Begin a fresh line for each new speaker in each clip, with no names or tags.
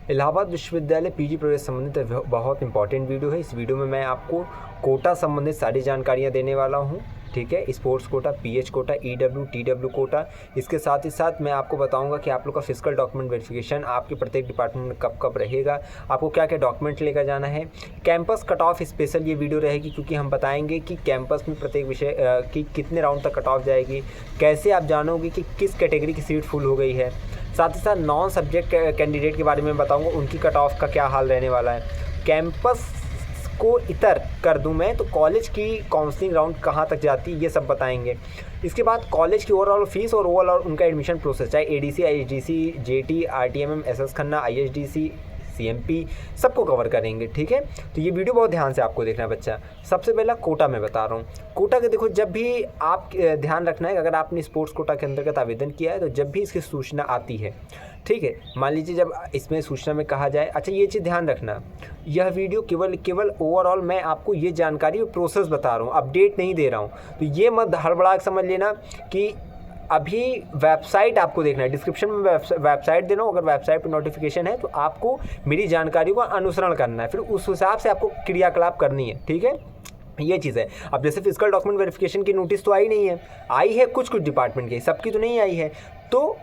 इलाहाबाद विश्वविद्यालय पीजी प्रवेश संबंधित बहुत इंपॉर्टेंट वीडियो है। इस वीडियो में मैं आपको कोटा संबंधित सारी जानकारियां देने वाला हूं। ठीक है, sports quota, PH quota, EW, TW quota. इसके साथ ही साथ मैं आपको बताऊंगा कि आप लोग का फिजिकल डॉक्यूमेंट वेरिफिकेशन आपके प्रत्येक डिपार्टमेंट में कब कब रहेगा, आपको क्या क्या डॉक्यूमेंट लेकर जाना है। कैंपस कट ऑफ स्पेशल ये वीडियो रहेगी, क्योंकि हम बताएंगे कि कैंपस में प्रत्येक विषय की कितने राउंड तक कट ऑफ जाएगी, कैसे आप जानोगे कि किस कैटेगरी की सीट फुल हो गई है। साथ ही साथ नॉन सब्जेक्ट कैंडिडेट के बारे में बताऊंगा, उनकी कट ऑफ का क्या हाल रहने वाला है। कैंपस को इतर कर दूं मैं तो कॉलेज की काउंसलिंग राउंड कहाँ तक जाती है, ये सब बताएंगे। इसके बाद कॉलेज की ओवरऑल फीस और ओवरऑल उनका एडमिशन प्रोसेस, चाहे ADC, IHDC, JT, RTMM, SS Khanna, IHDC, CMP, सबको कवर करेंगे। ठीक है, तो ये वीडियो बहुत ध्यान से आपको देखना है बच्चा। सबसे पहला कोटा में बता रहा हूँ। कोटा के देखो, जब भी आप ध्यान रखना है, अगर आपने स्पोर्ट्स कोटा के अंतर्गत आवेदन किया है तो जब भी इसकी सूचना आती है, ठीक है, मान लीजिए जब इसमें सूचना में कहा जाए, अच्छा ये चीज़ ध्यान रखना, यह वीडियो केवल ओवरऑल मैं आपको ये जानकारी और प्रोसेस बता रहा हूँ, अपडेट नहीं दे रहा हूँ। तो ये मत हड़बड़ा समझ लेना कि अभी वेबसाइट आपको देखना है, डिस्क्रिप्शन में वेबसाइट देना हो, अगर वेबसाइट पर नोटिफिकेशन है तो आपको मेरी जानकारी का अनुसरण करना है, फिर उस हिसाब से आपको क्रियाकलाप करनी है। ठीक है, ये चीज़ है। अब जैसे फिजिकल डॉक्यूमेंट वेरिफिकेशन की नोटिस तो आई नहीं है, आई है कुछ डिपार्टमेंट की, सबकी तो नहीं आई है। तो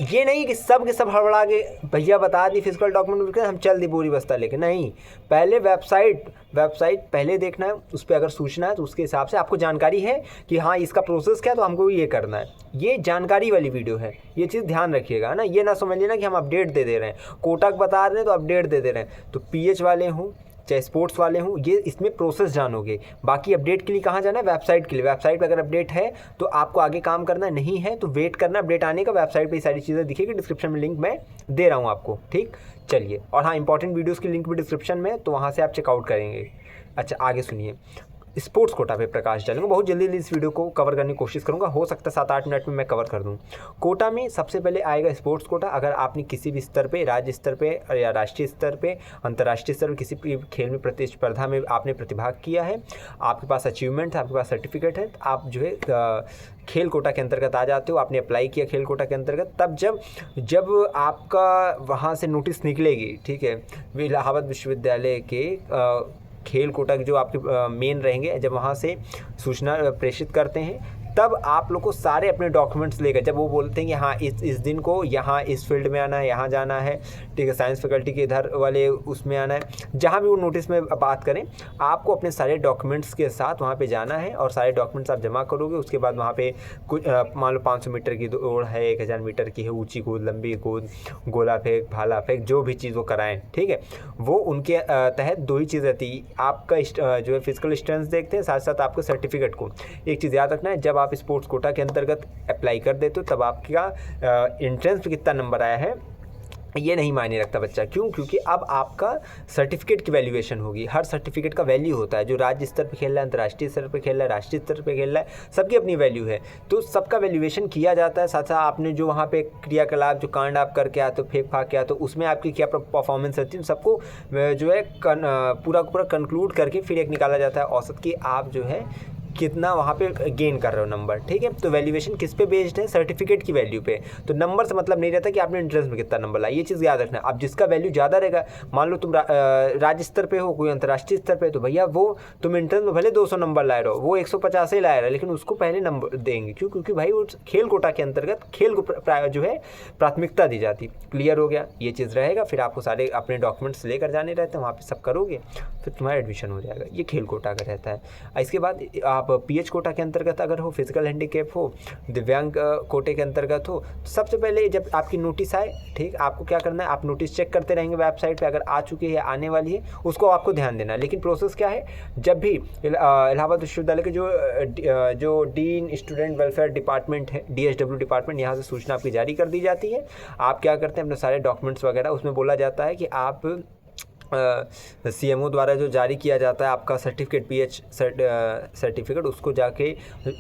ये नहीं कि सब के सब हड़बड़ा के भैया बता दी फिजिकल डॉक्यूमेंट हम चल दी बोरी बस्ता लेके, नहीं। पहले वेबसाइट पहले देखना है, उस पर अगर सूचना है तो उसके हिसाब से आपको जानकारी है कि हाँ इसका प्रोसेस क्या है, तो हमको ये करना है। ये जानकारी वाली वीडियो है, ये चीज़ ध्यान रखिएगा ना। ये ना समझ लेना कि हम अपडेट दे रहे हैं, कोटा बता रहे हैं तो अपडेट दे रहे हैं। तो पीएच वाले हों चाहे स्पोर्ट्स वाले हों, ये इसमें प्रोसेस जानोगे। बाकी अपडेट के लिए कहाँ जाना है, वेबसाइट के लिए। वेबसाइट पे अगर अपडेट है तो आपको आगे काम करना, नहीं है तो वेट करना अपडेट आने का। वेबसाइट पे ये सारी चीज़ें दिखेगी, डिस्क्रिप्शन में लिंक मैं दे रहा हूँ आपको। ठीक, चलिए। और हाँ, इंपॉर्टेंट वीडियोज़ की लिंक भी डिस्क्रिप्शन में, तो वहाँ से आप चेकआउट करेंगे। अच्छा, आगे सुनिए। स्पोर्ट्स कोटा पे प्रकाश डालूंगा, बहुत जल्दी इस वीडियो को कवर करने की कोशिश करूंगा, हो सकता है 7-8 मिनट में मैं कवर कर दूं। कोटा में सबसे पहले आएगा स्पोर्ट्स कोटा। अगर आपने किसी भी स्तर पे, राज्य स्तर पे या राष्ट्रीय स्तर पे, अंतर्राष्ट्रीय स्तर पर किसी भी खेल में प्रतिस्पर्धा में आपने प्रतिभाग किया है, आपके पास अचीवमेंट है, आपके पास सर्टिफिकेट है, आप जो है खेल कोटा के अंतर्गत आ जाते हो। आपने अप्लाई किया खेल कोटा के अंतर्गत, तब जब आपका वहाँ से नोटिस निकलेगी, ठीक है, इलाहाबाद विश्वविद्यालय के खेल कोटा के जो आपके मेन रहेंगे, जब वहाँ से सूचना प्रेषित करते हैं, तब आप लोग को सारे अपने डॉक्यूमेंट्स लेकर, जब वो बोलते हैं कि हाँ इस दिन को यहाँ इस फील्ड में आना है, यहाँ जाना है, ठीक है, साइंस फैकल्टी के इधर वाले उसमें आना है, जहाँ भी वो नोटिस में बात करें, आपको अपने सारे डॉक्यूमेंट्स के साथ वहाँ पे जाना है और सारे डॉक्यूमेंट्स आप जमा करोगे। उसके बाद वहाँ पे कुछ मान लो 500 मीटर की दौड़ है, 1000 मीटर की है, ऊँची कूद, लंबी कूद, गोला फेंक, भाला फेंक, जो भी चीज़ वो कराएँ, ठीक है, वो उनके तहत 2 ही चीज़ रहती। आपका जो है फिजिकल स्ट्रेंथ देखते हैं, साथ साथ आपको सर्टिफिकेट को। एक चीज़ याद रखना है, जब आप स्पोर्ट्स कोटा के अंतर्गत अप्लाई कर देते हो तब आपका एंट्रेंस पे कितना नंबर आया है ये नहीं मायने रखता बच्चा। क्यों? क्योंकि अब आपका सर्टिफिकेट की वैल्यूएशन होगी। हर सर्टिफिकेट का वैल्यू होता है, जो राज्य स्तर पे खेल रहा है, अंतर्राष्ट्रीय स्तर पे खेल रहा है, राष्ट्रीय स्तर पे खेल रहा है, सबकी अपनी वैल्यू है। तो सबका वैल्यूएशन किया जाता है। साथ साथ आपने जो वहाँ पे क्रियाकलाप, जो कांड आप करके आते हो, फेंक फाक के आते हो, उसमें आपकी क्या परफॉर्मेंस रहती है, सबको जो है पूरा कंक्लूड करके फिर एक निकाला जाता है औसत की आप जो है कितना वहाँ पे गेन कर रहे हो नंबर। ठीक है, तो वैल्यूएशन किस पे बेस्ड है, सर्टिफिकेट की वैल्यू पे। तो नंबर से मतलब नहीं रहता कि आपने एंट्रेंस में कितना नंबर लाया, ये चीज़ याद रखना। अब जिसका वैल्यू ज़्यादा रहेगा, मान लो तुम राज्य स्तर पे हो, कोई अंतर्राष्ट्रीय स्तर पे, तो भैया वो तुम एंट्रेंस में भले 200 नंबर लाए रहो, वो 150 ही लाया रहा, लेकिन उसको पहले नंबर देंगे। क्यों? क्योंकि भाई वो खेल कोटा के अंतर्गत खेल को जो है प्राथमिकता दी जाती। क्लियर हो गया, ये चीज़ रहेगा। फिर आपको सारे अपने डॉक्यूमेंट्स लेकर जाने रहते हैं, वहाँ पर सब करोगे, फिर तुम्हारा एडमिशन हो जाएगा। ये खेल कोटा का रहता है। इसके बाद आप पीएच कोटा के अंतर्गत अगर हो, फिजिकल हैंडीकैप हो, दिव्यांग कोटे के अंतर्गत हो, तो सबसे पहले जब आपकी नोटिस आए, ठीक, आपको क्या करना है, आप नोटिस चेक करते रहेंगे वेबसाइट पे, अगर आ चुकी है या आने वाली है उसको आपको ध्यान देना है। लेकिन प्रोसेस क्या है, जब भी इलाहाबाद विश्वविद्यालय के जो डीन स्टूडेंट वेलफेयर डिपार्टमेंट है, डीएसडब्ल्यू डिपार्टमेंट, यहाँ से सूचना आपकी जारी कर दी जाती है। आप क्या करते हैं, अपने सारे डॉक्यूमेंट्स वगैरह, उसमें बोला जाता है कि आप सीएमओ द्वारा जो जारी किया जाता है आपका सर्टिफिकेट, पीएच सर्टिफिकेट, उसको जाके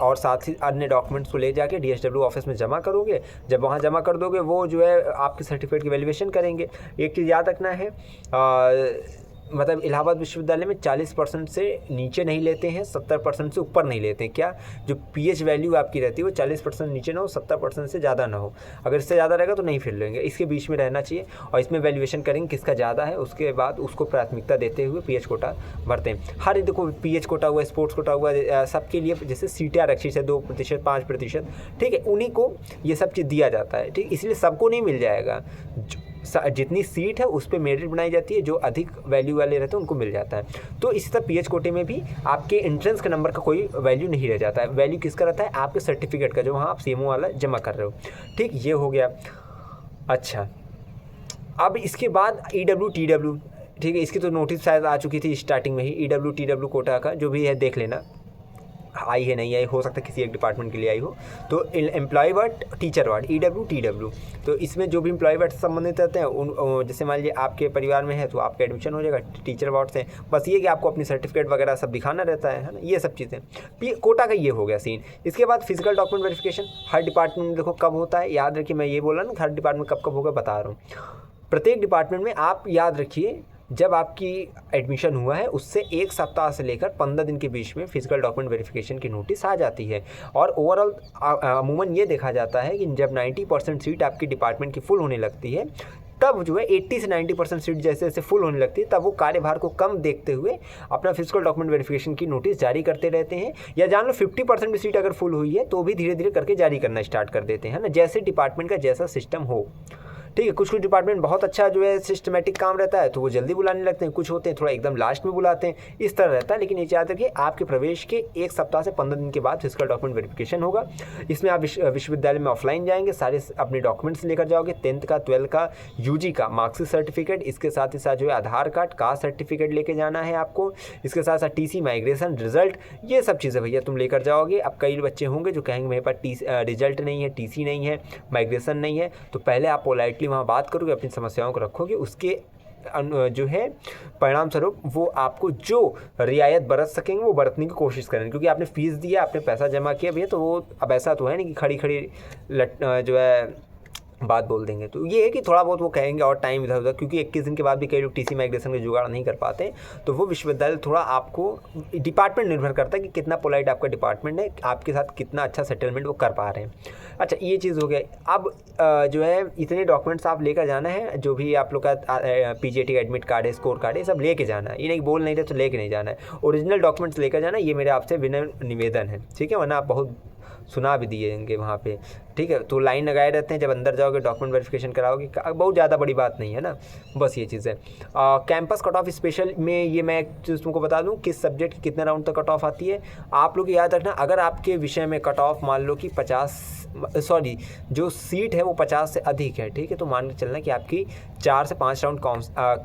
और साथ ही अन्य डॉक्यूमेंट्स को ले जाके डीएसडब्ल्यू ऑफिस में जमा करोगे। जब वहाँ जमा कर दोगे, वो जो है आपके सर्टिफिकेट की वैल्यूएशन करेंगे। एक चीज़ याद रखना है, मतलब इलाहाबाद विश्वविद्यालय में 40% से नीचे नहीं लेते हैं, 70% से ऊपर नहीं लेते हैं। क्या जो पीएच वैल्यू आपकी रहती है वो 40% नीचे ना हो, 70% से ज़्यादा ना हो। अगर इससे ज़्यादा रहेगा तो नहीं फिर लेंगे, इसके बीच में रहना चाहिए। और इसमें वैल्यूएशन करेंगे किसका ज़्यादा है, उसके बाद उसको प्राथमिकता देते हुए पीएच कोटा भरते हैं। हर देखो पीएच कोटा हुआ, स्पोर्ट्स कोटा हुआ, सबके लिए जैसे सीटें आरक्षित है 2%, 5%, ठीक है, उन्हीं को ये सब चीज़ दिया जाता है, ठीक। इसलिए सबको नहीं मिल जाएगा, जितनी सीट है उस पर मेरिट बनाई जाती है, जो अधिक वैल्यू वाले रहते हैं उनको मिल जाता है। तो इसी तरह पीएच कोटे में भी आपके एंट्रेंस के नंबर का कोई वैल्यू नहीं रह जाता है। वैल्यू किसका रहता है, आपके सर्टिफिकेट का, जो वहाँ आप सीएमओ वाला जमा कर रहे हो, ठीक। ये हो गया। अच्छा, अब इसके बाद ईडब्ल्यू टीडब्ल्यू, ठीक है, इसकी तो नोटिस शायद आ चुकी थी स्टार्टिंग में ही। ईडब्ल्यू टीडब्ल्यू कोटा का जो भी है देख लेना, आई है नहीं आई, हो सकता है किसी एक डिपार्टमेंट के लिए आई हो। तो employ ward, teacher ward, EW TW, तो इसमें जो भी एम्प्लॉय वार्ड से संबंधित रहते हैं उन, जैसे मान लीजिए आपके परिवार में है तो आपका एडमिशन हो जाएगा टीचर वार्ड से। बस ये कि आपको अपनी सर्टिफिकेट वगैरह सब दिखाना रहता है ना, ये सब चीज़ें। कोटा का ये हो गया सीन। इसके बाद फिजिकल डॉक्यूमेंट वेरिफिकेशन हर डिपार्टमेंट में देखो कब होता है, याद रखिए, मैं ये बोला ना हर डिपार्टमेंट कब कब होगा बता रहा हूँ। प्रत्येक डिपार्टमेंट में आप याद रखिए, जब आपकी एडमिशन हुआ है उससे 1 सप्ताह से लेकर 15 दिन के बीच में फिजिकल डॉक्यूमेंट वेरिफिकेशन की नोटिस आ जाती है। और ओवरऑल अमूमन ये देखा जाता है कि जब 90% सीट आपकी डिपार्टमेंट की फुल होने लगती है, तब जो है 80 से 90% सीट जैसे जैसे फुल होने लगती है, तब वो कार्यभार को कम देखते हुए अपना फिजिकल डॉक्यूमेंट वेरिफिकेशन की नोटिस जारी करते रहते हैं। या जान लो 50% भी सीट अगर फुल हुई है तो भी धीरे धीरे करके जारी करना स्टार्ट कर देते हैं ना, जैसे डिपार्टमेंट का जैसा सिस्टम हो, ठीक है। कुछ डिपार्टमेंट बहुत अच्छा जो है सिस्टमेटिक काम रहता है तो वो जल्दी बुलाने लगते हैं, कुछ होते हैं थोड़ा एकदम लास्ट में बुलाते हैं, इस तरह रहता है। लेकिन ये याद रखिए, आपके प्रवेश के 1 सप्ताह से 15 दिन के बाद फिजिकल डॉक्यूमेंट वेरिफिकेशन होगा। इसमें आप विश्वविद्यालय में ऑफलाइन जाएंगे, सारे अपने डॉक्यूमेंट्स लेकर जाओगे, 10th का, 12th का, यूजी का मार्क्सिट सर्टिफिकेट, इसके साथ ही साथ जो है आधार कार्ड, कास्ट सर्टिफिकेट लेके जाना है आपको, इसके साथ साथ टीसी, माइग्रेशन, रिजल्ट, ये सब चीज़ें भैया तुम लेकर जाओगे। अब कई बच्चे होंगे जो कहेंगे मेरे पास रिजल्ट नहीं है, टीसी नहीं है, माइग्रेशन नहीं है, तो पहले आप पोलाइटली वहाँ बात करोगे, अपनी समस्याओं को रखोगे, उसके जो है परिणाम स्वरूप वो आपको जो रियायत बरत सकेंगे वो बरतने की कोशिश करेंगे। क्योंकि आपने फीस दिया, आपने पैसा जमा किया भैया, तो वो अब ऐसा तो है नहीं कि खड़ी खड़ी जो है बात बोल देंगे। तो ये है कि थोड़ा बहुत वो कहेंगे और टाइम इधर उधर, क्योंकि 21 दिन के बाद भी कई लोग टीसी माइग्रेशन का जुगाड़ नहीं कर पाते, तो वो विश्वविद्यालय थोड़ा आपको, डिपार्टमेंट निर्भर करता है कि कितना पोलाइट आपका डिपार्टमेंट है, आपके साथ कितना अच्छा सेटलमेंट वो कर पा रहे हैं। अच्छा, ये चीज़ हो गया। अब जो है इतने डॉक्यूमेंट्स आप लेकर जाना है, जो भी आप लोग का पीजीटी का एडमिट कार्ड है, स्कोर कार्ड है, सब लेके जाना है। ये नहीं बोल नहीं रहे तो लेके नहीं जाना है, ओरिजिनल डॉक्यूमेंट्स लेकर जाना है, ये मेरे आपसे विनम्र निवेदन है, ठीक है, वरना आप बहुत सुना भी दिएंगे वहाँ पे, ठीक है। तो लाइन लगाए रहते हैं, जब अंदर जाओगे डॉक्यूमेंट वेरिफिकेशन कराओगे, बहुत ज़्यादा बड़ी बात नहीं है ना, बस ये चीज़ है। कैंपस कट ऑफ स्पेशल में ये मैं एक चीज़ तुमको बता दूं, किस सब्जेक्ट की कितने राउंड तक कट ऑफ आती है। आप लोग याद रखना, अगर आपके विषय में कट ऑफ मान लो कि 50, सॉरी जो सीट है वो 50 से अधिक है, ठीक है, तो मान के चलना कि आपकी 4 से 5 राउंड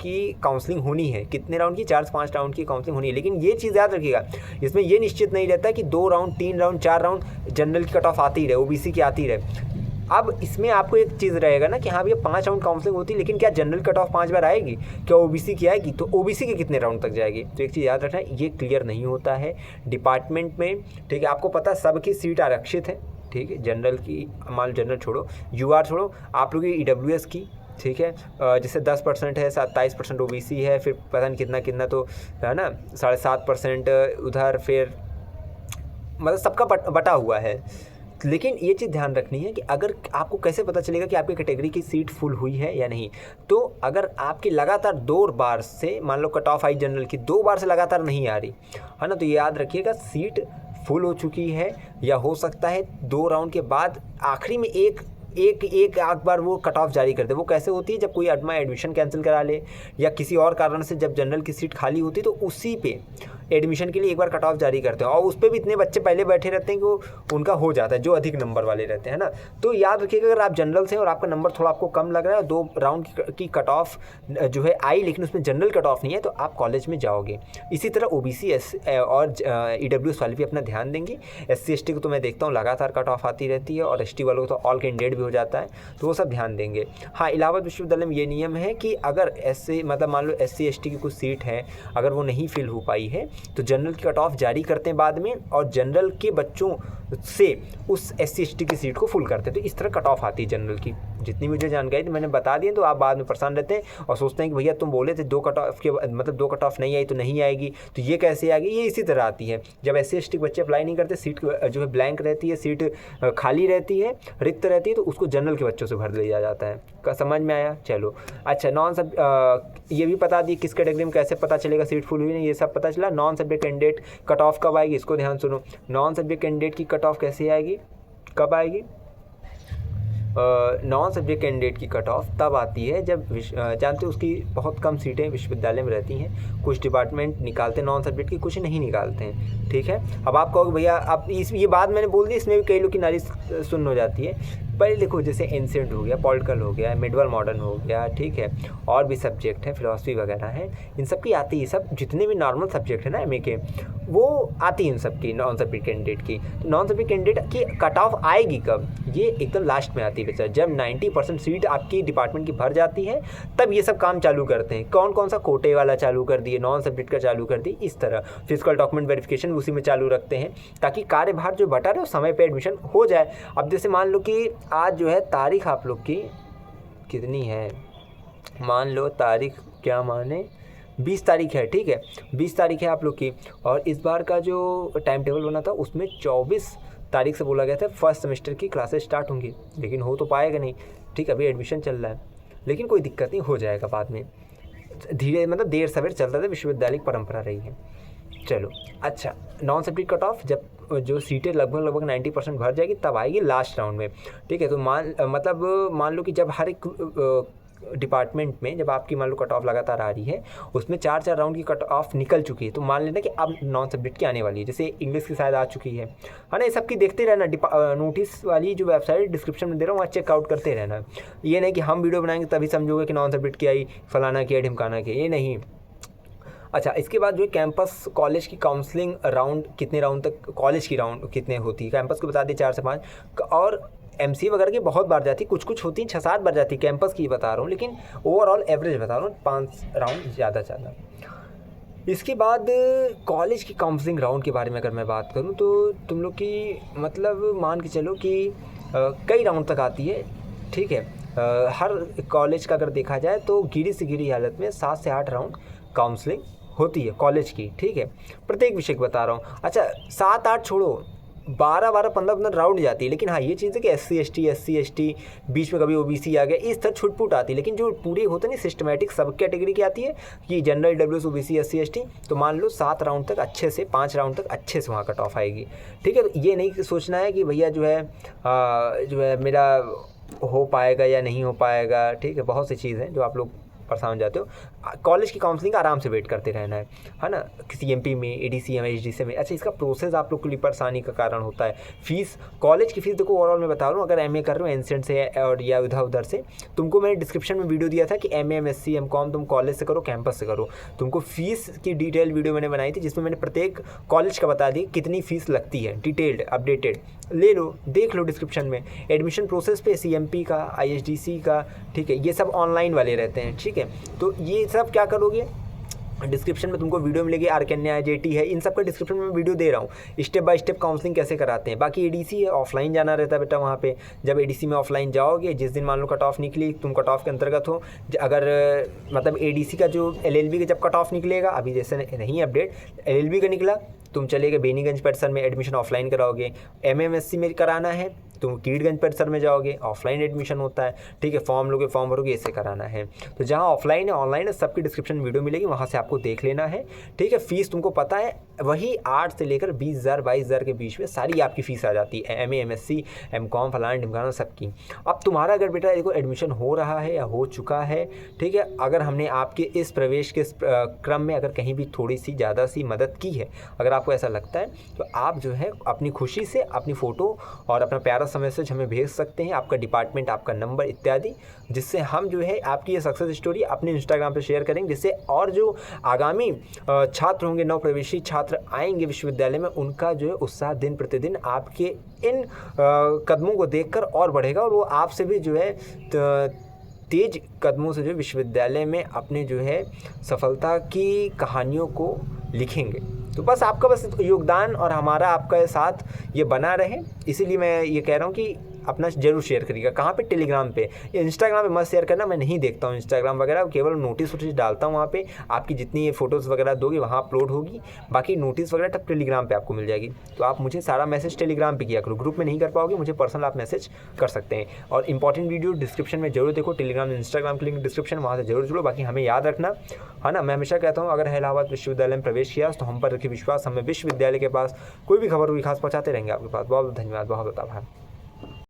की काउंसलिंग होनी है। कितने राउंड की? 4 से 5 राउंड की काउंसलिंग होनी है। लेकिन ये चीज़ याद रखिएगा, इसमें ये निश्चित नहीं रहता कि 2 राउंड, 3 राउंड, 4 राउंड जनरल की कट ऑफ आती ही रहे, ओबीसी की आती रहे। अब इसमें आपको एक चीज़ रहेगा ना कि हाँ भैया 5 राउंड काउंसलिंग होती है, लेकिन क्या जनरल कट ऑफ 5 बार आएगी? क्या ओबीसी की आएगी? तो ओबीसी के कितने राउंड तक जाएगी? तो एक चीज़ याद रखना, ये क्लियर नहीं होता है डिपार्टमेंट में, ठीक है। आपको पता है सबकी सीट आरक्षित है, ठीक है, जनरल की, मान जनरल छोड़ो, यूआर छोड़ो, आप लोग की ईडब्ल्यूएस की, ठीक है, जैसे 10% है, 27% ओबीसी है, फिर पता नहीं कितना कितना तो है ना, 7.5% उधर, फिर मतलब सबका बटा हुआ है। लेकिन ये चीज़ ध्यान रखनी है कि अगर आपको कैसे पता चलेगा कि आपकी कैटेगरी की सीट फुल हुई है या नहीं। तो अगर आपकी लगातार 2 बार से, मान लो कट ऑफ आई जनरल की 2 बार से लगातार नहीं आ रही है ना, तो ये याद रखिएगा सीट फुल हो चुकी है, या हो सकता है 2 राउंड के बाद आखिरी में एक आध बार वो कट ऑफ जारी कर दे। वो कैसे होती है? जब कोई एडमिशन कैंसिल करा ले, या किसी और कारण से जब जनरल की सीट खाली होती है तो उसी पे एडमिशन के लिए एक बार कट ऑफ जारी करते हैं, और उस पर भी इतने बच्चे पहले बैठे रहते हैं कि वो उनका हो जाता है, जो अधिक नंबर वाले रहते हैं ना। तो याद रखिएगा, अगर आप जनरल से और आपका नंबर थोड़ा आपको कम लग रहा है, 2 राउंड की कट ऑफ जो है आई, लेकिन उसमें जनरल कट ऑफ नहीं है, तो आप कॉलेज में जाओगे। इसी तरह ओबीसी और ईडब्ल्यूएस वाले भी अपना ध्यान देंगे। SC ST को तो मैं देखता हूँ लगातार कट ऑफ आती रहती है, और ST वालों को तो ऑल कैंडिडेट भी हो जाता है, तो वो सब ध्यान देंगे। हाँ, इलाहाबाद विश्वविद्यालय में ये नियम है कि अगर ऐसे मतलब मान लो SC ST की कुछ सीट है, अगर वो नहीं फिल हो पाई है तो जनरल की कट ऑफ जारी करते हैं बाद में, और जनरल के बच्चों से उस SC ST की सीट को फुल करते हैं। तो इस तरह कट ऑफ आती है जनरल की। जितनी मुझे जानकारी थी मैंने बता दी, तो आप बाद में परेशान रहते हैं और सोचते हैं कि भैया तुम बोले थे 2 कट ऑफ के मतलब 2 कट ऑफ नहीं आई तो नहीं आएगी, तो ये कैसे आ गई। ये इसी तरह आती है, जब SC ST बच्चे अप्लाई नहीं करते, सीट जो है ब्लैंक रहती है, सीट खाली रहती है, रिक्त रहती है, तो उसको जनरल के बच्चों से भर लिया जाता है। समझ में आया? चलो अच्छा, नॉन सब ये भी बता दी किस कैटेगरी में कैसे पता चलेगा सीट फुल हुई नहीं, ये सब पता चला। Non subject candidate cut off कब आएगी, इसको ध्यान सुनो। नॉन सब्जेक्ट कैंडिडेट की कट ऑफ कैसे आएगी, कब आएगी? नॉन सब्जेक्ट कैंडिडेट की कट ऑफ तब आती है जब जानते हो उसकी बहुत कम सीटें विश्वविद्यालय में रहती हैं। कुछ डिपार्टमेंट निकालते हैं नॉन सब्जेक्ट की, कुछ नहीं निकालते हैं, ठीक है। अब आप कहोगे भैया आप ये बात मैंने बोल दी, इसमें भी कई लोग की नारी सुन्न हो जाती है। पहले देखो, जैसे एंशिएंट हो गया, पॉलिटिकल हो गया, मिडवल मॉडर्न हो गया, ठीक है, और भी सब्जेक्ट है, फिलोसफी वगैरह है, इन सब की आती है। सब जितने भी नॉर्मल सब्जेक्ट है ना MA के, वो आती है इन सब की, नॉन सब्जेक्ट कैंडिडेट की। नॉन सब्जेक्ट कैंडिडेट की कट ऑफ आएगी कब? ये एकदम लास्ट में आती है बेचा, जब 90% सीट आपकी डिपार्टमेंट की भर जाती है, तब ये सब काम चालू करते हैं। कौन कौन सा कोटे वाला चालू कर दिए, नॉन सब्जेक्ट का चालू कर दिए, इस तरह फिजिकल डॉक्यूमेंट वेरिफिकेशन उसी में चालू रखते हैं, ताकि कार्यभार जो बटा रहे हो समय पे एडमिशन हो जाए। अब जैसे मान लो कि आज जो है तारीख आप लोग की कितनी है, मान लो तारीख क्या माने 20 तारीख है, ठीक है, 20 तारीख है आप लोग की, और इस बार का जो टाइम टेबल बना था उसमें 24 तारीख से बोला गया था फर्स्ट सेमेस्टर की क्लासेस स्टार्ट होंगी, लेकिन हो तो पाएगा नहीं, ठीक, अभी एडमिशन चल रहा है, लेकिन कोई दिक्कत नहीं, हो जाएगा बाद में, धीरे मतलब देर सवेर चलता था, विश्वविद्यालय की परंपरा रही है। चलो अच्छा, नॉन सब्जेक्ट कट ऑफ जब जो सीटें लगभग 90% भर जाएगी तब आएगी लास्ट राउंड में, ठीक है। तो मान लो कि जब हर एक डिपार्टमेंट में जब आपकी मान लो कट ऑफ लगातार आ रही है, उसमें 4 राउंड की कट ऑफ निकल चुकी है, तो मान लेना कि अब नॉन सब्जेक्ट की आने वाली है, जैसे इंग्लिश की शायद आ चुकी है ना। ये सब की देखते रहना, नोटिस वाली जो वेबसाइट डिस्क्रिप्शन में दे रहा हूँ वहाँ चेकआउट करते रहना। ये नहीं कि हम वीडियो बनाएंगे तभी समझोगे कि नॉन सब्जेक्ट की आई, फलाना की, ढिमकाना की, ये नहीं। अच्छा, इसके बाद जो है कैंपस कॉलेज की काउंसलिंग राउंड कितने राउंड तक, कॉलेज की राउंड कितने होती है, कैंपस को बता दें 4 से 5, और MC वगैरह की बहुत बार जाती, कुछ होती हैं 6-7 बार जाती, कैंपस की बता रहा हूँ, लेकिन ओवरऑल एवरेज बता रहा हूँ 5 राउंड ज़्यादा से ज़्यादा। इसके बाद कॉलेज की काउंसलिंग राउंड के बारे में अगर मैं बात करूँ तो तुम लोग की मतलब मान के चलो कि कई राउंड तक आती है, ठीक है। हर कॉलेज का अगर देखा जाए तो गिरी से गिरी हालत में 7 से 8 राउंड काउंसलिंग होती है कॉलेज की, ठीक है, प्रत्येक विषय को बता रहा हूँ। अच्छा 7-8 छोड़ो, 12-12, 15-15 राउंड जाती है, लेकिन हाँ ये चीज़ है कि SC ST बीच में कभी OBC आ गया, इस तरह छुटपुट आती है, लेकिन जो पूरी होते नहीं सिस्टमेटिक सब कैटेगरी की आती है कि general EWS OBC SC ST, तो मान लो 7 राउंड तक अच्छे से, 5 राउंड तक अच्छे से वहाँ कट ऑफ आएगी, ठीक है। तो ये नहीं सोचना है कि भैया जो है मेरा हो पाएगा या नहीं हो पाएगा, ठीक है, बहुत सी चीज़ हैं जो आप लोग परेशान हो जाते हो। कॉलेज की काउंसलिंग का आराम से वेट करते रहना है ना, किसी MP में, ADC में, HDC में। अच्छा, इसका प्रोसेस आप लोग के लिए परेशानी का कारण होता है। फीस, कॉलेज की फ़ीस देखो ओवरऑल मैं बता रहा हूँ, अगर MA कर रहे हो एंशिएंट से और या उधर से, तुमको मैंने डिस्क्रिप्शन में वीडियो दिया था कि MA MSc MCOM तुम कॉलेज से करो, कैंपस से करो, तुमको फ़ीस की डिटेल वीडियो मैंने बनाई थी, जिसमें मैंने प्रत्येक कॉलेज का बता दी कितनी फ़ीस लगती है, डिटेल्ड अपडेटेड, ले लो देख लो डिस्क्रिप्शन में। एडमिशन प्रोसेस पे CMP का, ISDC का, ठीक है, ये सब ऑनलाइन वाले रहते हैं, ठीक है। तो ये सब क्या करोगे, डिस्क्रिप्शन में तुमको वीडियो मिलेगी, आर्कन्या JT है, इन सब का डिस्क्रिप्शन में वीडियो दे रहा हूँ, स्टेप बाय स्टेप काउंसलिंग कैसे कराते हैं। बाकी ADC है, ऑफलाइन जाना रहता है बेटा वहाँ पे। जब ADC में ऑफलाइन जाओगे, जिस दिन मान लो कट ऑफ निकली, तुम कट ऑफ के अंतर्गत हो, अगर मतलब ADC का जो LLB का जब कट ऑफ निकलेगा, अभी जैसे नहीं अपडेट, LLB का निकला, तुम चलेगे बेनीगंज परिसर में एडमिशन ऑफलाइन कराओगे। MA MSc में कराना है तुम कीड़गंज परिसर में जाओगे, ऑफलाइन एडमिशन होता है, ठीक है, फॉर्म लोगे, फॉर्म भरोगे, ऐसे कराना है। तो जहाँ ऑफलाइन है ऑनलाइन है सबकी डिस्क्रिप्शन वीडियो मिलेगी, वहाँ से आपको देख लेना है, ठीक है। फीस तुमको पता है वही 8 से लेकर 20,000 22,000 के बीच में सारी आपकी फ़ीस आ जाती है, MA MSc MCOM फलाना ढिमकाना सबकी। अब तुम्हारा अगर बेटा देखो एडमिशन हो रहा है या हो चुका है, ठीक है, अगर हमने आपके इस प्रवेश के क्रम में अगर कहीं भी थोड़ी सी ज़्यादा सी मदद की है, अगर आप आपको ऐसा लगता है तो आप जो है अपनी खुशी से अपनी फ़ोटो और अपना प्यारा सा मैसेज हमें भेज सकते हैं, आपका डिपार्टमेंट, आपका नंबर इत्यादि, जिससे हम जो है आपकी ये सक्सेस स्टोरी अपने इंस्टाग्राम पे शेयर करेंगे, जिससे और जो आगामी छात्र होंगे, नव प्रवेशी छात्र आएंगे विश्वविद्यालय में, उनका जो है उत्साह दिन प्रतिदिन आपके इन कदमों को देखकर और बढ़ेगा और वो आपसे भी जो है तेज कदमों से जो विश्वविद्यालय में अपने जो है सफलता की कहानियों को लिखेंगे। तो बस आपका बस योगदान और हमारा आपका साथ ये बना रहे, इसीलिए मैं ये कह रहा हूँ कि अपना ज़रूर शेयर करिएगा। कहाँ पे? टेलीग्राम पे। इंस्टाग्राम पे मत शेयर करना, मैं नहीं देखता हूँ इंस्टाग्राम वगैरह, केवल नोटिस वोटिस डालता हूँ वहाँ पे। आपकी जितनी ये फ़ोटोज़ वगैरह दोगे वहाँ अपलोड होगी, बाकी नोटिस वगैरह तब टेलीग्राम पे आपको मिल जाएगी। तो आप मुझे सारा मैसेज टेलीग्राम पे किया करो, ग्रुप में नहीं कर पाओगे, मुझे पर्सनल आप मैसेज कर सकते हैं। और इंपॉर्टेंट वीडियो डिस्क्रिप्शन में जरूर देखो, टेलीग्राम इंस्टाग्राम की लिंक डिस्क्रिप्शन, वहाँ से जरूर जुड़ो। बाकी हमें याद रखना है ना, मैं हमेशा कहता हूँ अगर इलाहाबाद विश्वविद्यालय में प्रवेश किया तो हम पर रखिए विश्वास, हमें विश्वविद्यालय के पास कोई भी खबर हुई खास पहुँचाते रहेंगे आपके पास। बहुत धन्यवाद, बहुत आभार।